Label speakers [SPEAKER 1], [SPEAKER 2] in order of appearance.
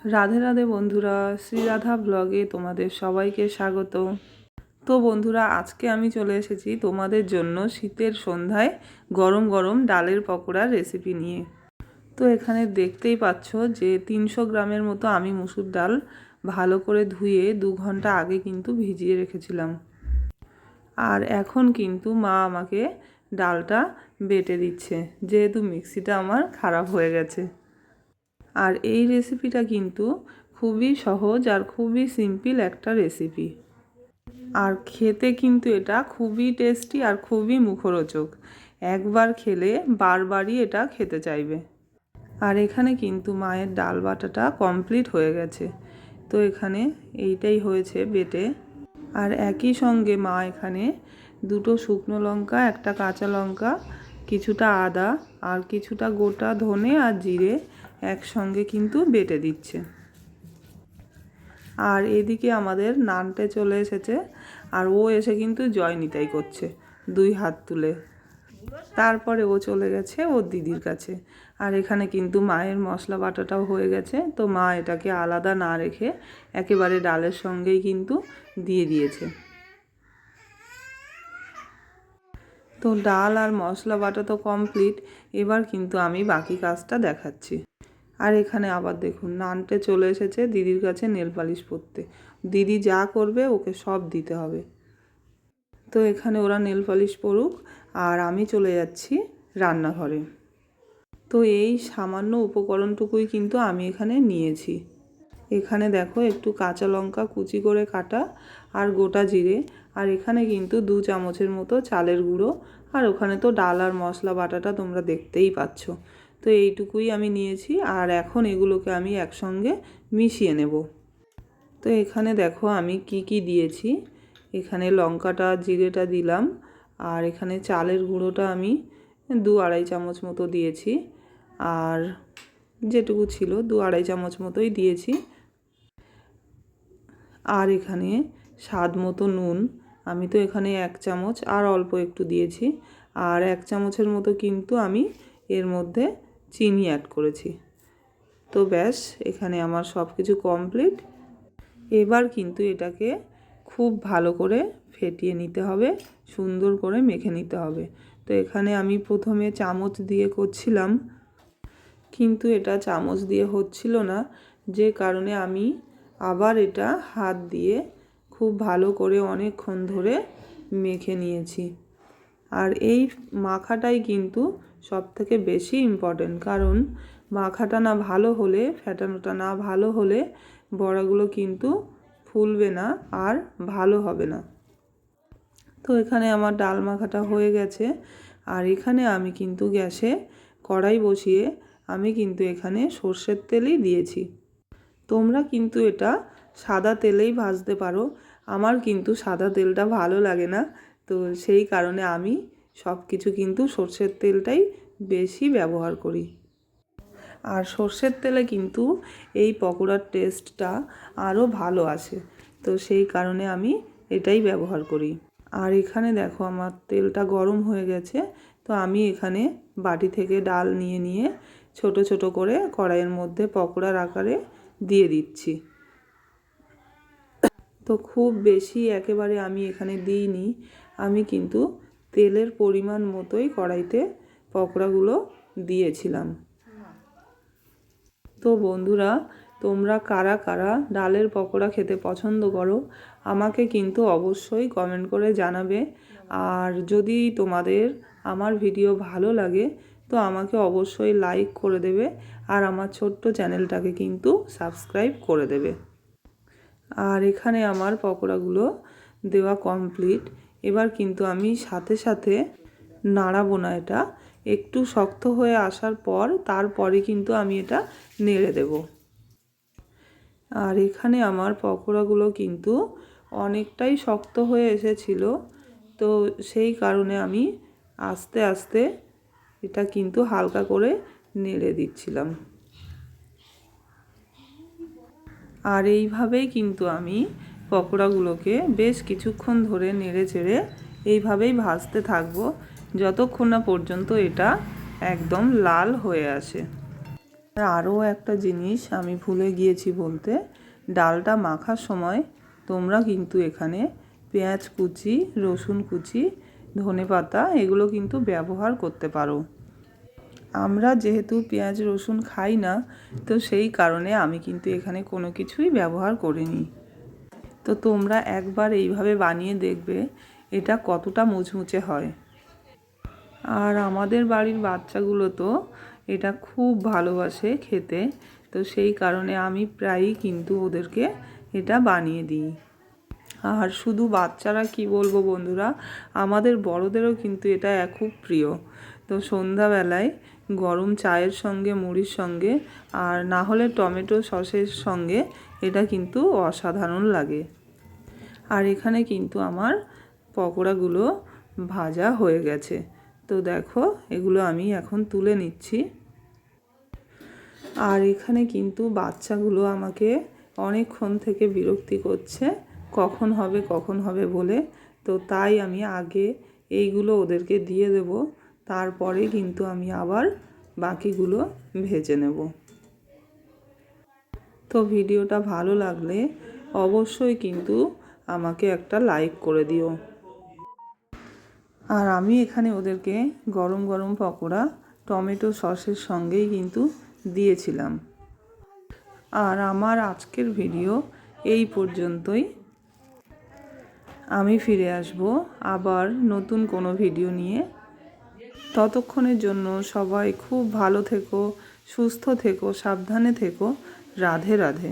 [SPEAKER 1] রাধে রাধে বন্ধুরা, শ্রীরাধা ব্লগে তোমাদের সবাইকে স্বাগত। তো বন্ধুরা, আজকে আমি চলে এসেছি তোমাদের জন্য শীতের সন্ধ্যায় গরম গরম ডালের পকোড়ার রেসিপি নিয়ে। তো এখানে দেখতেই পাচ্ছ যে 300 গ্রামের মতো আমি মুসুর ডাল ভালো করে ধুয়ে 2 ঘন্টা আগে কিন্তু ভিজিয়ে রেখেছিলাম। আর এখন কিন্তু মা আমাকে ডালটা বেটে দিচ্ছে, যেহেতু মিক্সিটা আমার খারাপ হয়ে গেছে। আর এই রেসিপিটা কিন্তু খুবই সহজ আর খুবই সিম্পল একটা রেসিপি, আর খেতে কিন্তু এটা খুবই টেস্টি আর খুবই মুখরোচক। একবার খেলে বারবারই এটা খেতে চাইবে। আর এখানে কিন্তু মায়ের ডাল বাটাটা কমপ্লিট হয়ে গেছে। তো এখানে এইটাই হয়েছে বেটে। আর একই সঙ্গে মা এখানে 2টো শুকনো লঙ্কা, একটা কাঁচা লঙ্কা, কিছুটা আদা আর কিছুটা গোটা ধনে আর জিরে একসঙ্গে কিন্তু বেটে দিচ্ছে। আর এদিকে আমাদের নানটে চলে এসেছে, আর ও এসে কিন্তু জয় নিতাই করছে 2 হাত তুলে। তারপরে ও চলে গেছে ওর দিদির কাছে। আর এখানে কিন্তু মায়ের মশলা বাটাটাও হয়ে গেছে। তো মা এটাকে আলাদা না রেখে একেবারে ডালের সঙ্গেই কিন্তু দিয়ে দিয়েছে। তো ডাল আর মশলা বাটা তো কমপ্লিট, এবার কিন্তু আমি বাকি কাজটা দেখাচ্ছি। আর এখানে আবার দেখুন নানটে চলে এসেছে দিদির কাছে নেল পালিশ পরতে। দিদি যা করবে ওকে সব দিতে হবে। তো এখানে ওরা নেল পালিশ পরুক, আর আমি চলে যাচ্ছি রান্নাঘরে। তো এই সামান্য উপকরণটুকুই কিন্তু আমি এখানে নিয়েছি। এখানে দেখো একটু কাঁচা লঙ্কা কুচি করে কাটা, আর গোটা জিরে, আর এখানে কিন্তু 2 চামচের মতো চালের গুঁড়ো, আর ওখানে তো ডাল আর মশলা বাটাটা তোমরা দেখতেই পাচ্ছ। তো এইটুকুই আমি নিয়েছি, আর এখন এগুলোকে আমি একসঙ্গে মিশিয়ে নেব। তো এখানে দেখো আমি কি দিয়েছি। এখানে লঙ্কাটা জিরেটা দিলাম, আর এখানে চালের গুঁড়োটা আমি 2-2.5 চামচ মতো দিয়েছি, আর যেটুকু ছিল 2-2.5 চামচ মতোই দিয়েছি। আর এখানে স্বাদ মতো নুন, আমি তো এখানে 1 চামচ আর অল্প একটু দিয়েছি, আর 1 চামচের মতো কিন্তু আমি এর মধ্যে চিনি অ্যাড করেছি। তো ব্যাস, এখানে আমার সব কিছু কমপ্লিট। এবার কিন্তু এটাকে খুব ভালো করে ফেটিয়ে নিতে হবে, সুন্দর করে মেখে নিতে হবে। তো এখানে আমি প্রথমে চামচ দিয়ে করছিলাম, কিন্তু এটা চামচ দিয়ে হচ্ছিল না, যে কারণে আমি আবার এটা হাত দিয়ে খুব ভালো করে অনেকক্ষণ ধরে মেখে নিয়েছি। আর এই মাখাটাই কিন্তু সবথেকে বেশি ইম্পর্টেন্ট, কারণ মাখাটা না ভালো হলে, ফেটানোটা না ভালো হলে বড়াগুলো কিন্তু ফুলবে না আর ভালো হবে না। তো এখানে আমার ডাল মাখাটা হয়ে গেছে, আর এখানে আমি কিন্তু গ্যাসে কড়াই বসিয়ে আমি কিন্তু এখানে সর্ষের তেলই দিয়েছি। তোমরা কিন্তু এটা সাদা তেলেই ভাজতে পারো, আমার কিন্তু সাদা তেলটা ভালো লাগে না। তো সেই কারণে আমি সব কিছু কিন্তু সর্ষের তেলটাই বেশি ব্যবহার করি। আর সর্ষের তেলে কিন্তু এই পকোড়ার টেস্টটা আরও ভালো আসে, তো সেই কারণে আমি এটাই ব্যবহার করি। আর এখানে দেখো আমার তেলটা গরম হয়ে গেছে। তো আমি এখানে বাটি থেকে ডাল নিয়ে ছোট ছোট করে কড়াইয়ের মধ্যে পকোড়ার আকারে দিয়ে দিচ্ছি। তো খুব বেশি একেবারে আমি এখানে দিইনি, আমি কিন্তু তেলের পরিমাণ মতোই কড়াইতে পকোড়াগুলো দিয়েছিলাম। তো বন্ধুরা, তোমরা কারা কারা ডালের পকোড়া খেতে পছন্দ করো আমাকে কিন্তু অবশ্যই কমেন্ট করে জানাবে। আর যদি তোমাদের আমার ভিডিও ভালো লাগে তো আমাকে অবশ্যই লাইক করে দেবে, আর আমার ছোট্ট চ্যানেলটাকে কিন্তু সাবস্ক্রাইব করে দেবে। আর এখানে আমার পকোড়াগুলো দেওয়া কমপ্লিট। এবার কিন্তু আমি সাথে সাথে নাড়াবো না, এটা একটু শক্ত হয়ে আসার পর তারপরে কিন্তু আমি এটা নেড়ে দেব। আর এখানে আমার পকোড়াগুলো কিন্তু অনেকটাই শক্ত হয়ে এসেছিল, তো সেই কারণে আমি আস্তে আস্তে এটা কিন্তু হালকা করে নেড়ে দিচ্ছিলাম। আর এইভাবেই কিন্তু আমি পকোড়াগুলোকে বেশ কিছুক্ষণ ধরে নেড়ে চেড়ে এইভাবেই ভাজতে থাকবো, যতক্ষণ না পর্যন্ত এটা একদম লাল হয়ে আসে। আরও একটা জিনিস আমি ভুলে গিয়েছি বলতে, ডালটা মাখার সময় তোমরা কিন্তু এখানে পেঁয়াজ কুচি, রসুন কুচি, ধনেপাতা এগুলো কিন্তু ব্যবহার করতে পারো। আমরা যেহেতু পেঁয়াজ রসুন খাই না, তো সেই কারণে আমি কিন্তু এখানে কোনো কিছুই ব্যবহার করিনি। তো তোমরা একবার এইভাবে বানিয়ে দেখবে এটা কতটা মুচমুচে হয়। আর আমাদের বাড়ির বাচ্চাগুলো তো এটা খুব ভালোবাসে খেতে, তো সেই কারণে আমি প্রায়ই কিন্তু ওদেরকে এটা বানিয়ে দিই। আর শুধু বাচ্চারা কি বলবো বন্ধুরা, আমাদের বড়দেরও কিন্তু এটা খুব প্রিয়। তো সন্ধ্যাবেলায় গরম চায়ের সঙ্গে, মুড়ির সঙ্গে, আর না হলে টমেটো সসের সঙ্গে এটা কিন্তু অসাধারণ লাগে। আর এখানে কিন্তু আমার পকোড়াগুলো ভাজা হয়ে গেছে। তো দেখো এগুলো আমি এখন তুলে নিচ্ছি। আর এখানে কিন্তু বাচ্চাগুলো আমাকে অনেকক্ষণ থেকে বিরক্তি করছে কখন হবে বলে। তো তাই আমি আগে এইগুলো ওদেরকে দিয়ে দেব, তারপরে কিন্তু আমি আবার বাকিগুলো ভেজে নেব। তো ভিডিওটা ভালো লাগলে অবশ্যই কিন্তু আমাকে একটা লাইক করে দিও। আর আমি এখানে ওদেরকে গরম গরম পকোড়া টমেটো সসের সঙ্গেই কিন্তু দিয়েছিলাম। আর আমার আজকের ভিডিও এই পর্যন্তই। আমি ফিরে আসব আবার নতুন কোনো ভিডিও নিয়ে। ততক্ষণের জন্য সবাই খুব ভালো থেকো, সুস্থ থেকো, সাবধানে থেকো। রাধে রাধে।